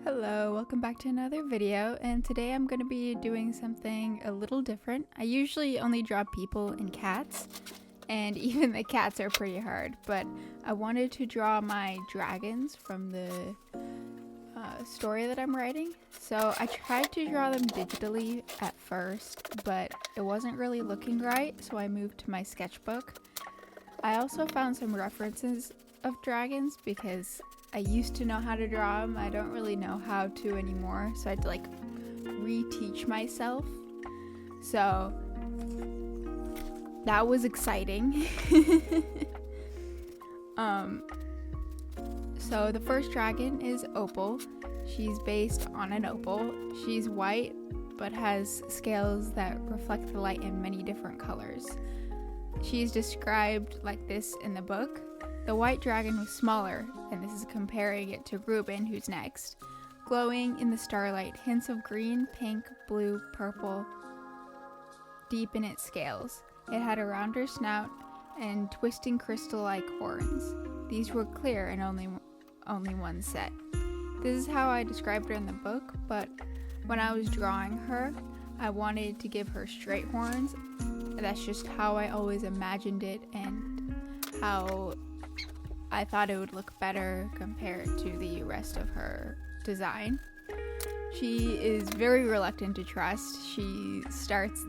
Hello, welcome back to another video, and today I'm going to be doing something a little different. I usually only draw people and cats, and even the cats are pretty hard, but I wanted to draw my dragons from the story that I'm writing. So I tried to draw them digitally at first, but it wasn't really looking right, so I moved to my sketchbook. I also found some references of dragons because I used to know how to draw them. I don't really know how to anymore, so I had to reteach myself. So that was exciting. So the first dragon is Opal. She's based on an opal. She's white but has scales that reflect the light in many different colors. She's described like this in the book. The white dragon was smaller, and this is comparing it to Reuben, who's next. Glowing in the starlight, hints of green, pink, blue, purple, deep in its scales. It had a rounder snout and twisting crystal-like horns. These were clear and only one set. This is how I described her in the book, but when I was drawing her, I wanted to give her straight horns. That's just how I always imagined it and how I thought it would look better compared to the rest of her design. She is very reluctant to trust. She starts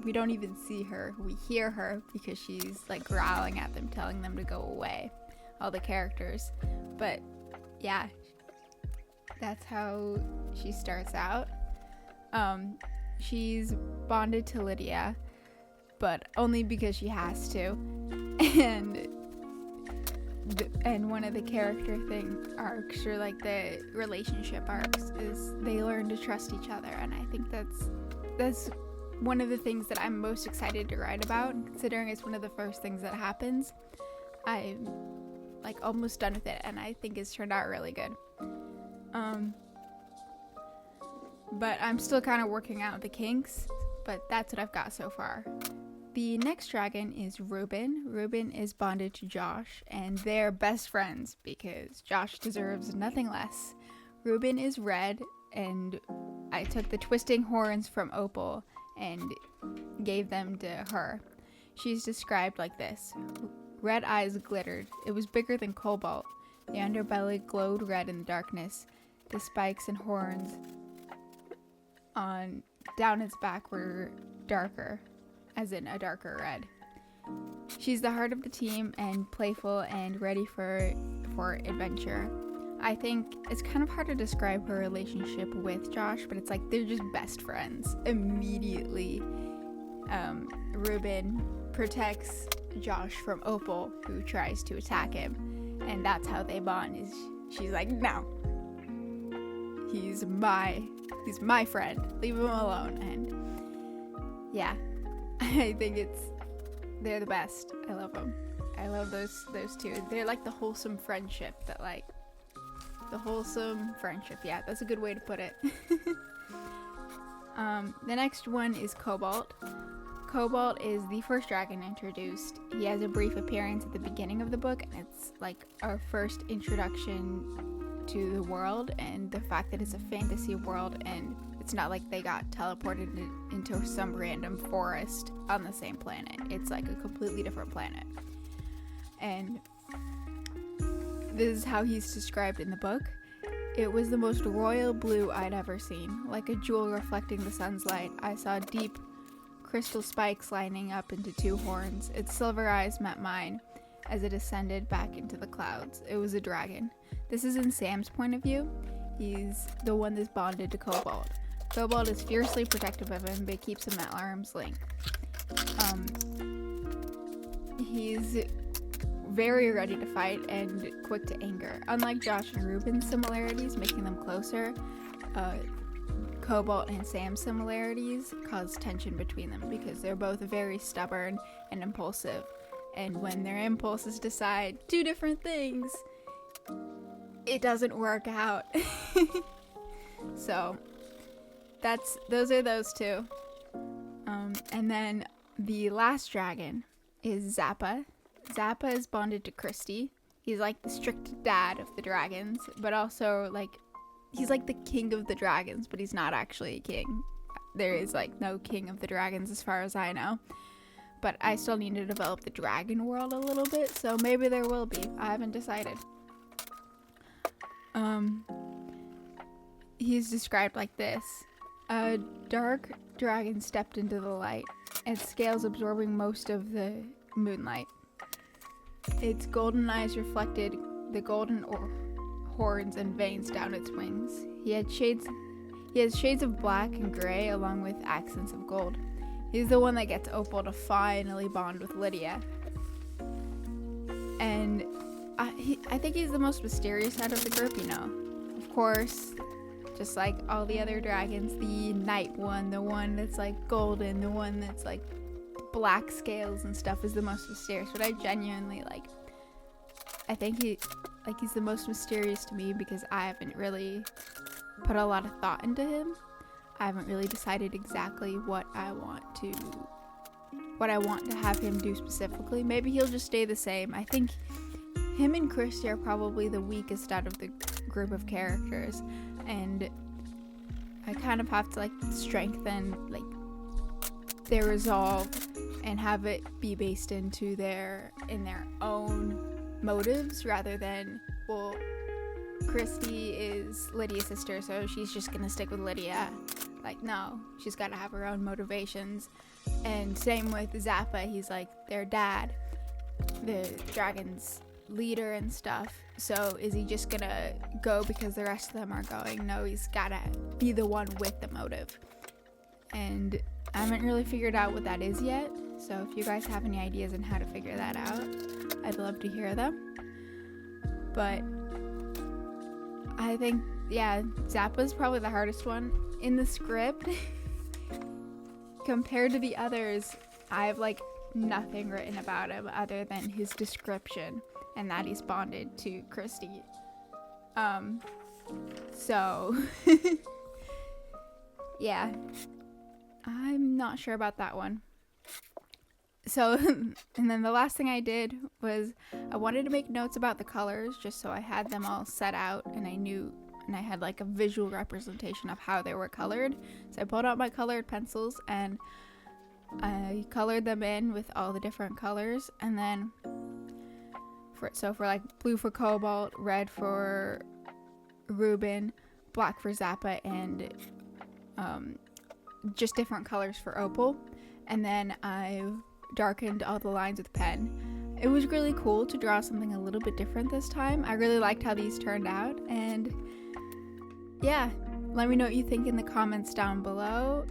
we don't even see her, we hear her because she's growling at them, telling them to go away, all the characters. But yeah, that's how she starts out. She's bonded to Lydia, but only because she has to. And one of the character arcs, or the relationship arcs, is they learn to trust each other, and I think that's one of the things that I'm most excited to write about. Considering it's one of the first things that happens, I'm almost done with it, and I think it's turned out really good. But I'm still kind of working out the kinks, but that's what I've got so far. The next dragon is Reuben. Reuben is bonded to Josh, and they're best friends because Josh deserves nothing less. Reuben is red, and I took the twisting horns from Opal and gave them to her. She's described like this. Red eyes glittered. It was bigger than cobalt. The underbelly glowed red in the darkness. The spikes and horns down its back were darker, as in a darker red. She's the heart of the team and playful and ready for adventure. I think it's kind of hard to describe her relationship with Josh, but it's they're just best friends. Immediately, Reuben protects Josh from Opal, who tries to attack him, and that's how they bond. She's like, no, he's my friend, leave him alone. And yeah, I think they're the best. I love them. I love those two. They're the wholesome friendship yeah, that's a good way to put it. The next one is Cobalt. Cobalt is the first dragon introduced. He has a brief appearance at the beginning of the book, and it's our first introduction to the world and the fact that it's a fantasy world, and it's not they got teleported into some random forest on the same planet. It's a completely different planet. And this is how he's described in the book. It was the most royal blue I'd ever seen. Like a jewel reflecting the sun's light, I saw deep crystal spikes lining up into two horns. Its silver eyes met mine as it ascended back into the clouds. It was a dragon. This is in Sam's point of view. He's the one that's bonded to Cobalt. Cobalt is fiercely protective of him, but keeps him at arm's length. He's very ready to fight and quick to anger. Unlike Josh and Reuben's similarities, making them closer, Cobalt and Sam's similarities cause tension between them because they're both very stubborn and impulsive. And when their impulses decide two different things, it doesn't work out. So those are those two. And then the last dragon is Zappa. Zappa is bonded to Christy. He's the strict dad of the dragons, but also he's like the king of the dragons, but he's not actually a king. There is like no king of the dragons as far as I know. But I still need to develop the dragon world a little bit, so maybe there will be. I haven't decided. He's described like this. A dark dragon stepped into the light, its scales absorbing most of the moonlight. Its golden eyes reflected the golden horns and veins down its wings. He has shades of black and gray along with accents of gold. He's the one that gets Opal to finally bond with Lydia. And I think he's the most mysterious out of the group, you know. Of course, just like all the other dragons, the night one, the one that's like golden, the one that's like black scales and stuff is the most mysterious. But I genuinely I think he's the most mysterious to me because I haven't really put a lot of thought into him. I haven't really decided exactly what I want to have him do specifically. Maybe he'll just stay the same. I think him and Christy are probably the weakest out of the group of characters, and I kind of have to like strengthen like their resolve and have it be based into their own motives rather than, well, Christy is Lydia's sister, so she's just gonna stick with Lydia. Like, no, she's gotta have her own motivations. And same with Zappa, he's like their dad, the dragon's leader and stuff. So is he just gonna go because the rest of them are going? No, he's gotta be the one with the motive. And I haven't really figured out what that is yet. So if you guys have any ideas on how to figure that out, I'd love to hear them. But I think, yeah, Zappa's probably the hardest one. In the script, compared to the others, I have like nothing written about him other than his description and that he's bonded to Christy. So, yeah, I'm not sure about that one. So, and then the last thing I did was I wanted to make notes about the colors just so I had them all set out and I knew, and I had like a visual representation of how they were colored. So I pulled out my colored pencils and I colored them in with all the different colors. And then for like blue for Cobalt, red for Reuben, black for Zappa, and just different colors for Opal. And then I darkened all the lines with pen. It was really cool to draw something a little bit different this time. I really liked how these turned out, and yeah, let me know what you think in the comments down below.